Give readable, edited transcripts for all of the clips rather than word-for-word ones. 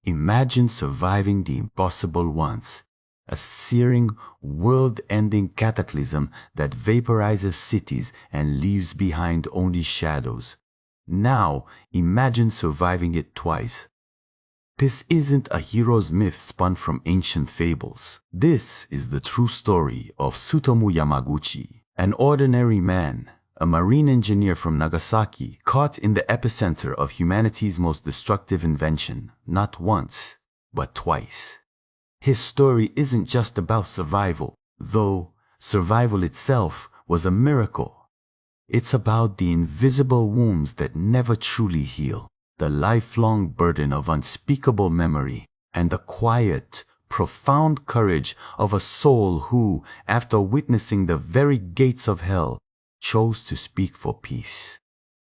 Imagine surviving the impossible once, a searing, world-ending cataclysm that vaporizes cities and leaves behind only shadows. Now, imagine surviving it twice. This isn't a hero's myth spun from ancient fables. This is the true story of Tsutomu Yamaguchi, an ordinary man, a marine engineer from Nagasaki, caught in the epicenter of humanity's most destructive invention, not once, but twice. His story isn't just about survival, though survival itself was a miracle. It's about the invisible wounds that never truly heal, the lifelong burden of unspeakable memory, and the quiet, profound courage of a soul who, after witnessing the very gates of hell, chose to speak for peace.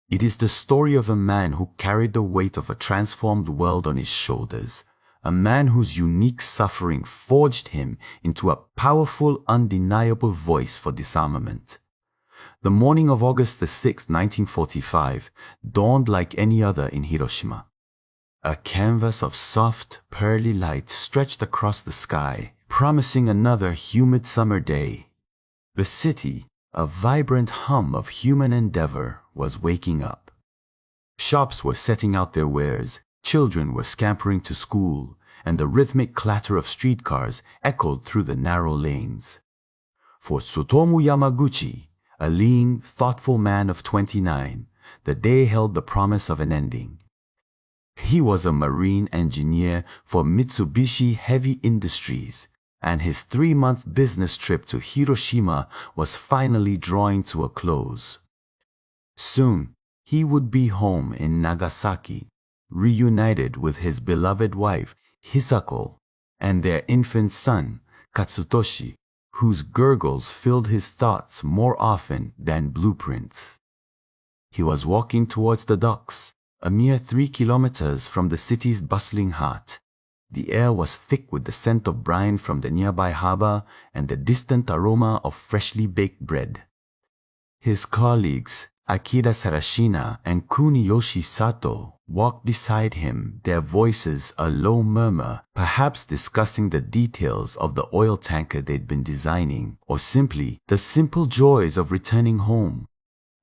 It is the story of a man who carried the weight of a transformed world on his shoulders, a man whose unique suffering forged him into a powerful, undeniable voice for disarmament. The morning of August the 6th, 1945, dawned like any other in Hiroshima. A canvas of soft, pearly light stretched across the sky, promising another humid summer day. The city, a vibrant hum of human endeavor, was waking up. Shops were setting out their wares, children were scampering to school, and the rhythmic clatter of streetcars echoed through the narrow lanes. For Tsutomu Yamaguchi, a lean, thoughtful man of 29, the day held the promise of an ending. He was a marine engineer for Mitsubishi Heavy Industries, and his 3-month business trip to Hiroshima was finally drawing to a close. Soon, he would be home in Nagasaki, reunited with his beloved wife, Hisako, and their infant son, Katsutoshi, whose gurgles filled his thoughts more often than blueprints. He was walking towards the docks, a mere 3 kilometers from the city's bustling heart. The air was thick with the scent of brine from the nearby harbor and the distant aroma of freshly baked bread. His colleagues, Akira Sarashina and Kuniyoshi Sato, walked beside him, their voices a low murmur, perhaps discussing the details of the oil tanker they'd been designing, or simply the simple joys of returning home.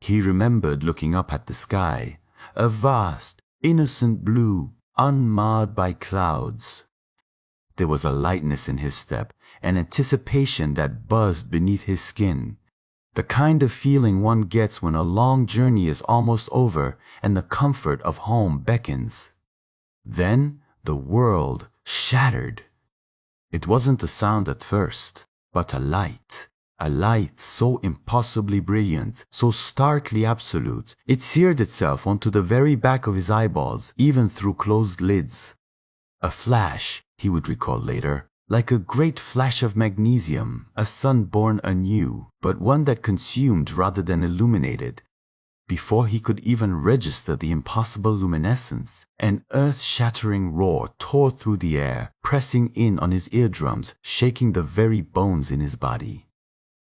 He remembered looking up at the sky, a vast, innocent blue, unmarred by clouds. There was a lightness in his step, an anticipation that buzzed beneath his skin, the kind of feeling one gets when a long journey is almost over and the comfort of home beckons. Then the world shattered. It wasn't a sound at first, but a light so impossibly brilliant, so starkly absolute, it seared itself onto the very back of his eyeballs, even through closed lids. A flash, he would recall later, like a great flash of magnesium, a sun born anew, but one that consumed rather than illuminated. Before he could even register the impossible luminescence, an earth-shattering roar tore through the air, pressing in on his eardrums, shaking the very bones in his body.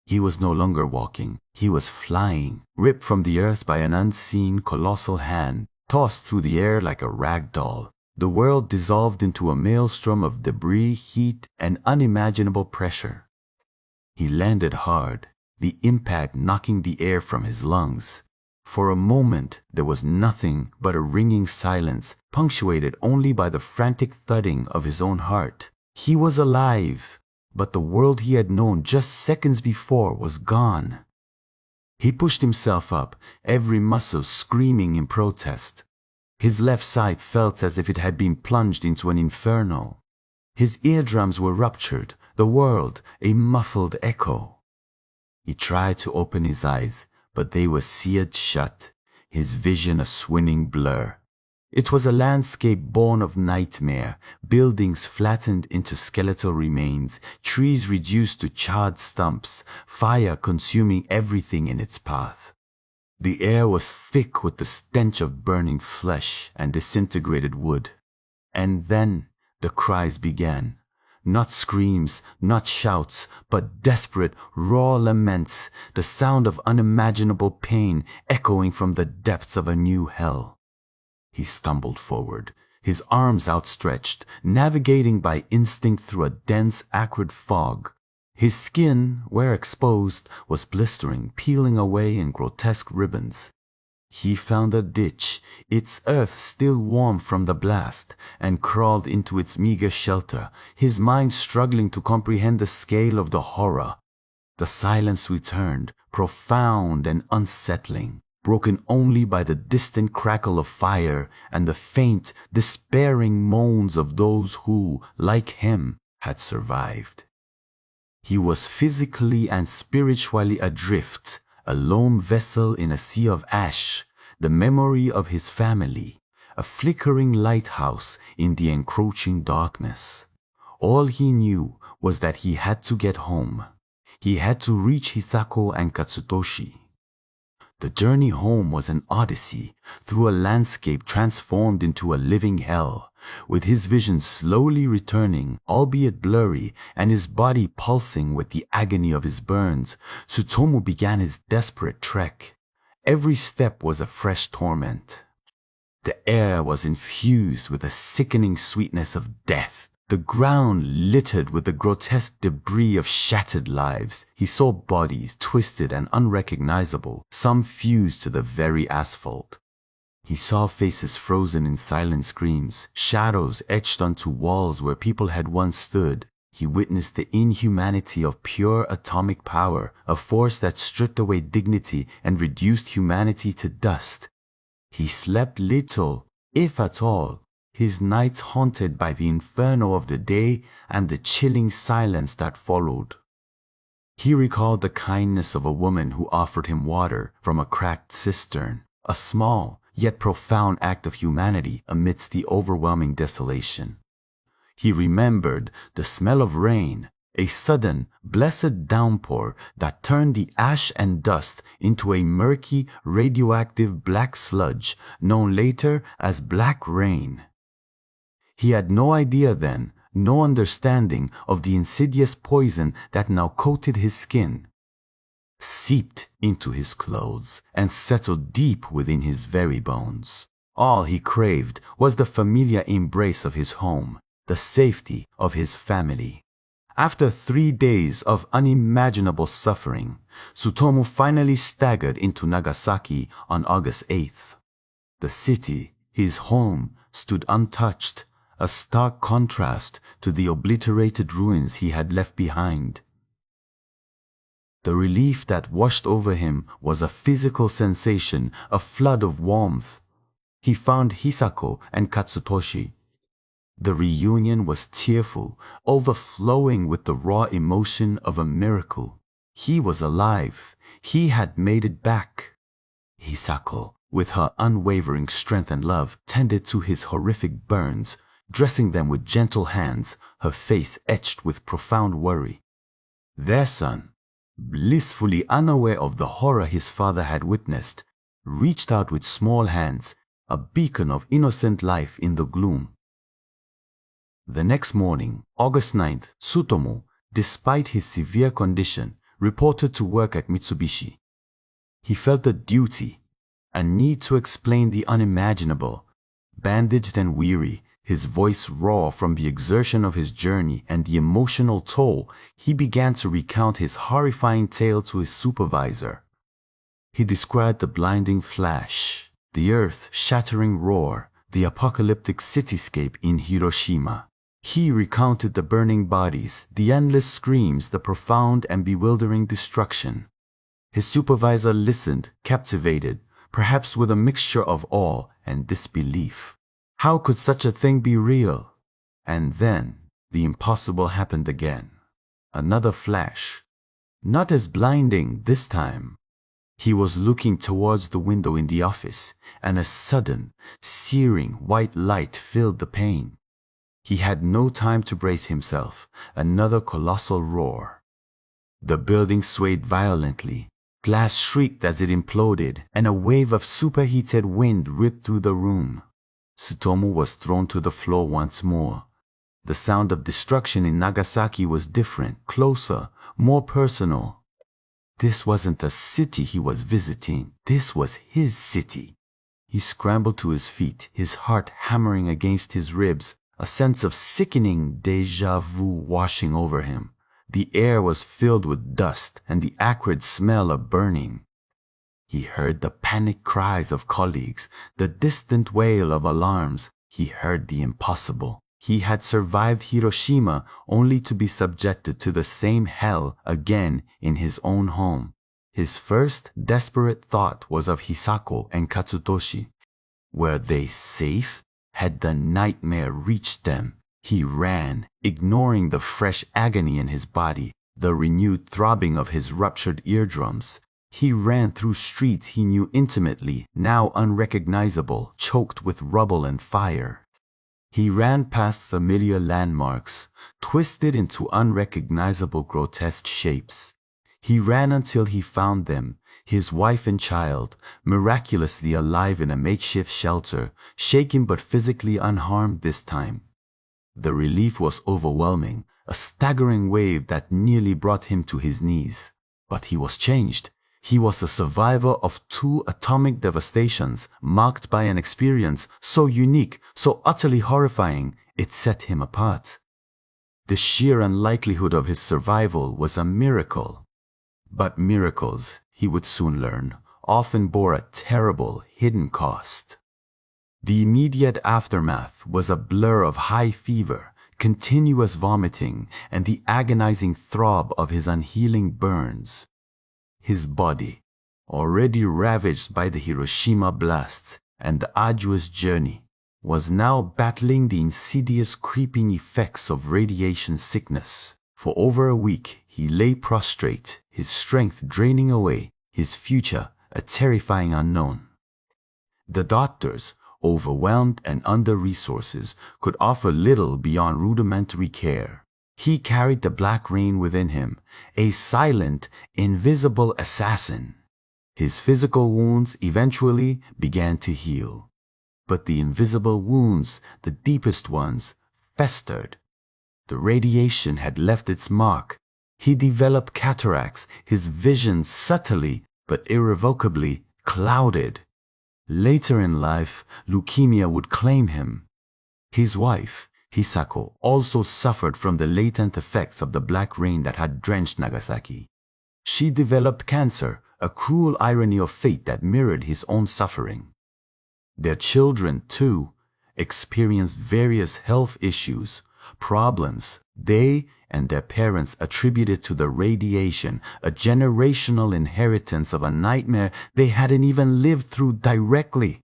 He was no longer walking, he was flying, ripped from the earth by an unseen, colossal hand, tossed through the air like a rag doll. The world dissolved into a maelstrom of debris, heat, and unimaginable pressure. He landed hard, the impact knocking the air from his lungs. For a moment, there was nothing but a ringing silence, punctuated only by the frantic thudding of his own heart. He was alive, but the world he had known just seconds before was gone. He pushed himself up, every muscle screaming in protest. His left side felt as if it had been plunged into an inferno. His eardrums were ruptured, the world a muffled echo. He tried to open his eyes, but they were seared shut, his vision a swinning blur. It was a landscape born of nightmare, buildings flattened into skeletal remains, trees reduced to charred stumps, fire consuming everything in its path. The air was thick with the stench of burning flesh and disintegrated wood. And then the cries began. Not screams, not shouts, but desperate, raw laments, the sound of unimaginable pain echoing from the depths of a new hell. He stumbled forward, his arms outstretched, navigating by instinct through a dense, acrid fog. His skin, where exposed, was blistering, peeling away in grotesque ribbons. He found a ditch, its earth still warm from the blast, and crawled into its meager shelter, his mind struggling to comprehend the scale of the horror. The silence returned, profound and unsettling, broken only by the distant crackle of fire and the faint, despairing moans of those who, like him, had survived. He was physically and spiritually adrift, a lone vessel in a sea of ash, the memory of his family, a flickering lighthouse in the encroaching darkness. All he knew was that he had to get home. He had to reach Hisako and Katsutoshi. The journey home was an odyssey through a landscape transformed into a living hell. With his vision slowly returning, albeit blurry, and his body pulsing with the agony of his burns, Tsutomu began his desperate trek. Every step was a fresh torment. The air was infused with a sickening sweetness of death. The ground littered with the grotesque debris of shattered lives. He saw bodies twisted and unrecognizable, some fused to the very asphalt. He saw faces frozen in silent screams, shadows etched onto walls where people had once stood. He witnessed the inhumanity of pure atomic power, a force that stripped away dignity and reduced humanity to dust. He slept little, if at all, his nights haunted by the inferno of the day and the chilling silence that followed. He recalled the kindness of a woman who offered him water from a cracked cistern, a small yet profound act of humanity amidst the overwhelming desolation. He remembered the smell of rain, a sudden, blessed downpour that turned the ash and dust into a murky, radioactive black sludge known later as black rain. He had no idea then, no understanding of the insidious poison that now coated his skin, seeped into his clothes, and settled deep within his very bones. All he craved was the familiar embrace of his home, the safety of his family. After 3 days of unimaginable suffering, Tsutomu finally staggered into Nagasaki on August 8th. The city, his home, stood untouched, a stark contrast to the obliterated ruins he had left behind. The relief that washed over him was a physical sensation, a flood of warmth. He found Hisako and Katsutoshi. The reunion was tearful, overflowing with the raw emotion of a miracle. He was alive. He had made it back. Hisako, with her unwavering strength and love, tended to his horrific burns, dressing them with gentle hands, her face etched with profound worry. Their son, blissfully unaware of the horror his father had witnessed, reached out with small hands, a beacon of innocent life in the gloom. The next morning, August 9th, Tsutomu, despite his severe condition, reported to work at Mitsubishi. He felt a duty, a need to explain the unimaginable. Bandaged and weary, his voice raw from the exertion of his journey and the emotional toll, he began to recount his horrifying tale to his supervisor. He described the blinding flash, the earth-shattering roar, the apocalyptic cityscape in Hiroshima. He recounted the burning bodies, the endless screams, the profound and bewildering destruction. His supervisor listened, captivated, perhaps with a mixture of awe and disbelief. How could such a thing be real? And then the impossible happened again. Another flash. Not as blinding this time. He was looking towards the window in the office, and a sudden, searing white light filled the pane. He had no time to brace himself. Another colossal roar. The building swayed violently. Glass shrieked as it imploded, and a wave of superheated wind ripped through the room. Tsutomu was thrown to the floor once more. The sound of destruction in Nagasaki was different, closer, more personal. This wasn't a city he was visiting. This was his city. He scrambled to his feet, his heart hammering against his ribs, a sense of sickening déjà vu washing over him. The air was filled with dust and the acrid smell of burning. He heard the panicked cries of colleagues, the distant wail of alarms. He heard the impossible. He had survived Hiroshima only to be subjected to the same hell again in his own home. His first desperate thought was of Hisako and Katsutoshi. Were they safe? Had the nightmare reached them? He ran, ignoring the fresh agony in his body, the renewed throbbing of his ruptured eardrums. He ran through streets he knew intimately, now unrecognizable, choked with rubble and fire. He ran past familiar landmarks, twisted into unrecognizable grotesque shapes. He ran until he found them, his wife and child, miraculously alive in a makeshift shelter, shaken but physically unharmed this time. The relief was overwhelming, a staggering wave that nearly brought him to his knees. But he was changed. He was a survivor of 2 atomic devastations, marked by an experience so unique, so utterly horrifying, it set him apart. The sheer unlikelihood of his survival was a miracle. But miracles, he would soon learn, often bore a terrible, hidden cost. The immediate aftermath was a blur of high fever, continuous vomiting, and the agonizing throb of his unhealing burns. His body, already ravaged by the Hiroshima blasts and the arduous journey, was now battling the insidious creeping effects of radiation sickness. For over a week he lay prostrate, his strength draining away, his future a terrifying unknown. The doctors, overwhelmed and under-resources, could offer little beyond rudimentary care. He carried the black rain within him, a silent, invisible assassin. His physical wounds eventually began to heal. But the invisible wounds, the deepest ones, festered. The radiation had left its mark. He developed cataracts, his vision subtly but irrevocably clouded. Later in life, leukemia would claim him. His wife, Hisako, also suffered from the latent effects of the black rain that had drenched Nagasaki. She developed cancer, a cruel irony of fate that mirrored his own suffering. Their children, too, experienced various health issues, problems they and their parents attributed to the radiation, a generational inheritance of a nightmare they hadn't even lived through directly.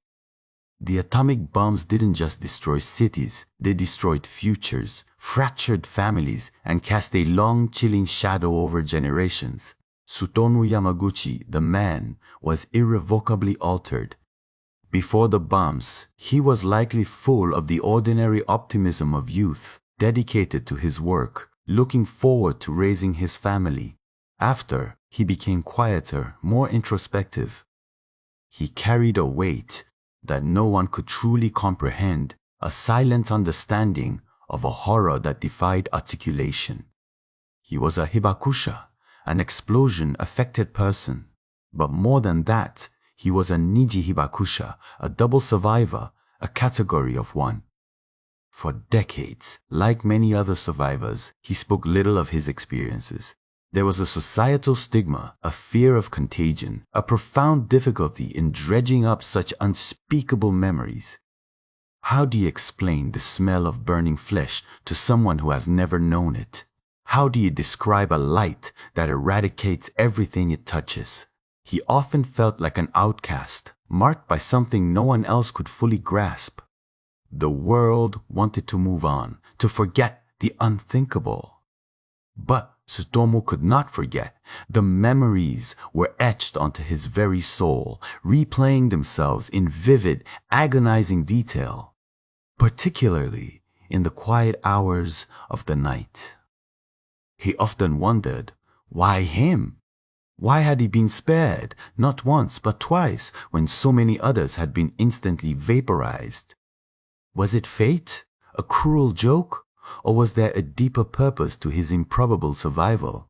The atomic bombs didn't just destroy cities, they destroyed futures, fractured families, and cast a long, chilling shadow over generations. Tsutomu Yamaguchi, the man, was irrevocably altered. Before the bombs, he was likely full of the ordinary optimism of youth, dedicated to his work, looking forward to raising his family. After, he became quieter, more introspective. He carried a weight that no one could truly comprehend, a silent understanding of a horror that defied articulation. He was a hibakusha, an explosion-affected person. But more than that, he was a niji hibakusha, a double survivor, a category of one. For decades, like many other survivors, he spoke little of his experiences. There was a societal stigma, a fear of contagion, a profound difficulty in dredging up such unspeakable memories. How do you explain the smell of burning flesh to someone who has never known it? How do you describe a light that eradicates everything it touches? He often felt like an outcast, marked by something no one else could fully grasp. The world wanted to move on, to forget the unthinkable. But Tsutomu could not forget. The memories were etched onto his very soul, replaying themselves in vivid, agonizing detail, particularly in the quiet hours of the night. He often wondered, why him? Why had he been spared, not once but twice, when so many others had been instantly vaporized? Was it fate, a cruel joke, or was there a deeper purpose to his improbable survival?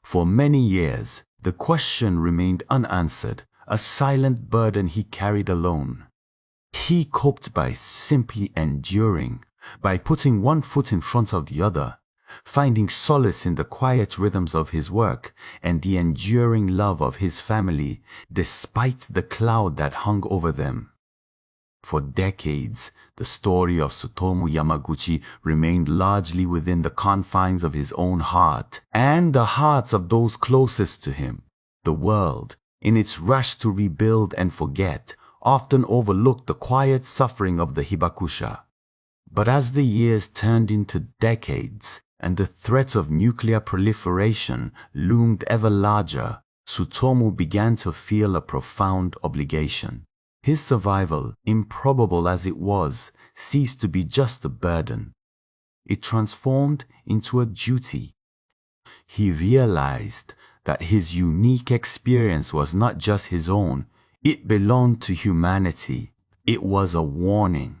For many years, the question remained unanswered, a silent burden he carried alone. He coped by simply enduring, by putting one foot in front of the other, finding solace in the quiet rhythms of his work and the enduring love of his family, despite the cloud that hung over them. For decades, the story of Tsutomu Yamaguchi remained largely within the confines of his own heart and the hearts of those closest to him. The world, in its rush to rebuild and forget, often overlooked the quiet suffering of the hibakusha. But as the years turned into decades and the threat of nuclear proliferation loomed ever larger, Tsutomu began to feel a profound obligation. His survival, improbable as it was, ceased to be just a burden. It transformed into a duty. He realized that his unique experience was not just his own, it belonged to humanity. It was a warning.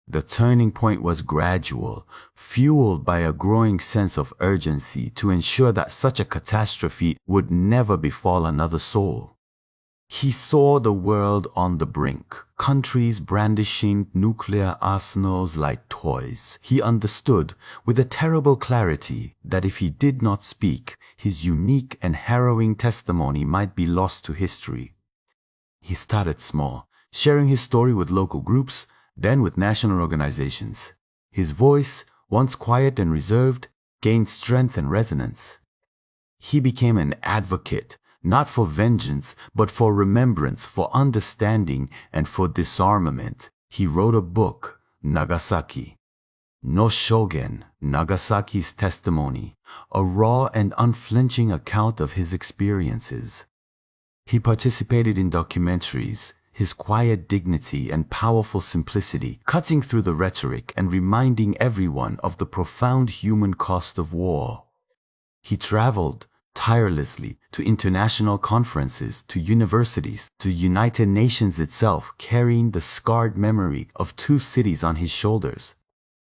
The turning point was gradual, fueled by a growing sense of urgency to ensure that such a catastrophe would never befall another soul. He saw the world on the brink, countries brandishing nuclear arsenals like toys. He understood with a terrible clarity that if he did not speak, his unique and harrowing testimony might be lost to history. He started small, sharing his story with local groups, then with national organizations. His voice, once quiet and reserved, gained strength and resonance. He became an advocate, not for vengeance, but for remembrance, for understanding, and for disarmament. He wrote a book, Nagasaki. No Shogun, Nagasaki's testimony, a raw and unflinching account of his experiences. He participated in documentaries, his quiet dignity and powerful simplicity, cutting through the rhetoric and reminding everyone of the profound human cost of war. He traveled tirelessly to international conferences, to universities, to United Nations itself, carrying the scarred memory of two cities on his shoulders.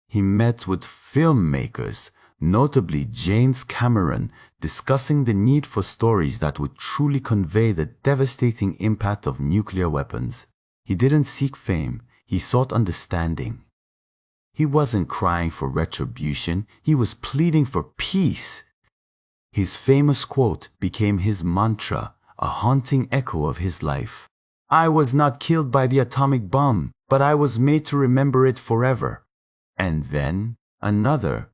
He met with filmmakers, notably James Cameron, discussing the need for stories that would truly convey the devastating impact of nuclear weapons. He didn't seek fame, he sought understanding. He wasn't crying for retribution, he was pleading for peace. His famous quote became his mantra, a haunting echo of his life. "I was not killed by the atomic bomb, but I was made to remember it forever." And then another,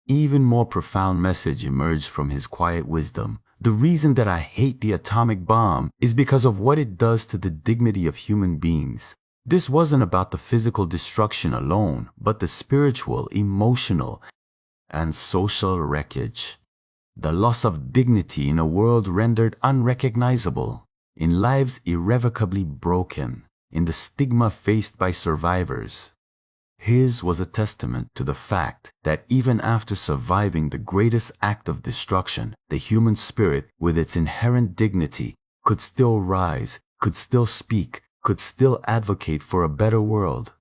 even more profound message emerged from his quiet wisdom. "The reason that I hate the atomic bomb is because of what it does to the dignity of human beings." This wasn't about the physical destruction alone, but the spiritual, emotional, and social wreckage. The loss of dignity in a world rendered unrecognizable, in lives irrevocably broken, in the stigma faced by survivors. His was a testament to the fact that even after surviving the greatest act of destruction, the human spirit, with its inherent dignity, could still rise, could still speak, could still advocate for a better world.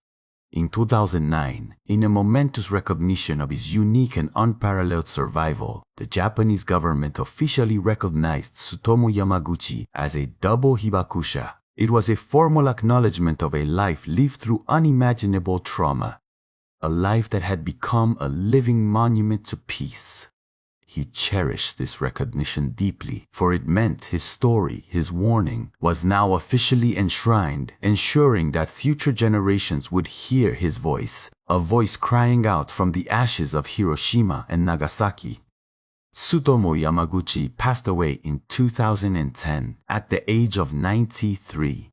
In 2009, in a momentous recognition of his unique and unparalleled survival, the Japanese government officially recognized Tsutomu Yamaguchi as a double hibakusha. It was a formal acknowledgement of a life lived through unimaginable trauma, a life that had become a living monument to peace. He cherished this recognition deeply, for it meant his story, his warning, was now officially enshrined, ensuring that future generations would hear his voice, a voice crying out from the ashes of Hiroshima and Nagasaki. Tsutomu Yamaguchi passed away in 2010 at the age of 93.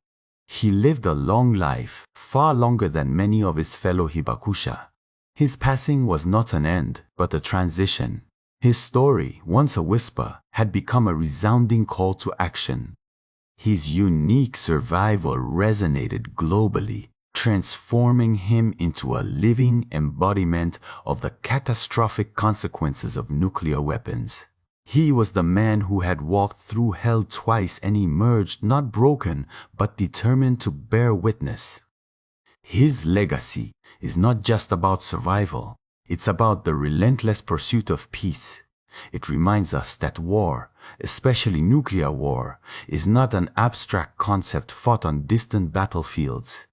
He lived a long life, far longer than many of his fellow hibakusha. His passing was not an end, but a transition. His story, once a whisper, had become a resounding call to action. His unique survival resonated globally, transforming him into a living embodiment of the catastrophic consequences of nuclear weapons. He was the man who had walked through hell twice and emerged not broken, but determined to bear witness. His legacy is not just about survival. It's about the relentless pursuit of peace. It reminds us that war, especially nuclear war, is not an abstract concept fought on distant battlefields.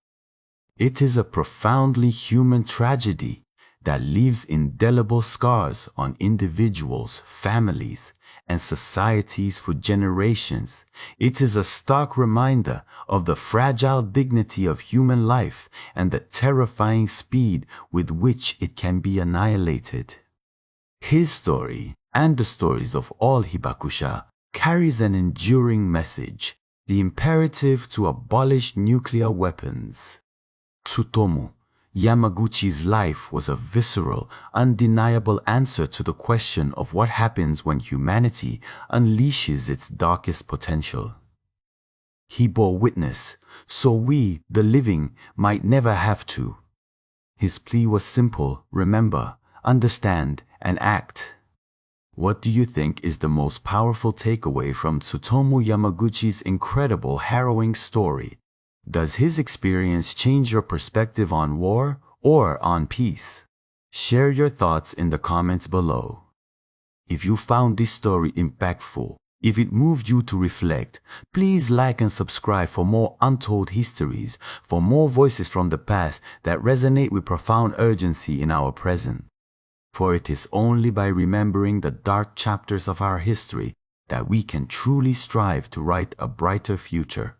It is a profoundly human tragedy that leaves indelible scars on individuals, families, and societies for generations. It is a stark reminder of the fragile dignity of human life and the terrifying speed with which it can be annihilated. His story, and the stories of all hibakusha, carries an enduring message, the imperative to abolish nuclear weapons. Tsutomu Yamaguchi's life was a visceral, undeniable answer to the question of what happens when humanity unleashes its darkest potential. He bore witness, so we, the living, might never have to. His plea was simple: remember, understand, and act. What do you think is the most powerful takeaway from Tsutomu Yamaguchi's incredible, harrowing story? Does his experience change your perspective on war or on peace? Share your thoughts in the comments below. If you found this story impactful, if it moved you to reflect, please like and subscribe for more untold histories, for more voices from the past that resonate with profound urgency in our present. For it is only by remembering the dark chapters of our history that we can truly strive to write a brighter future.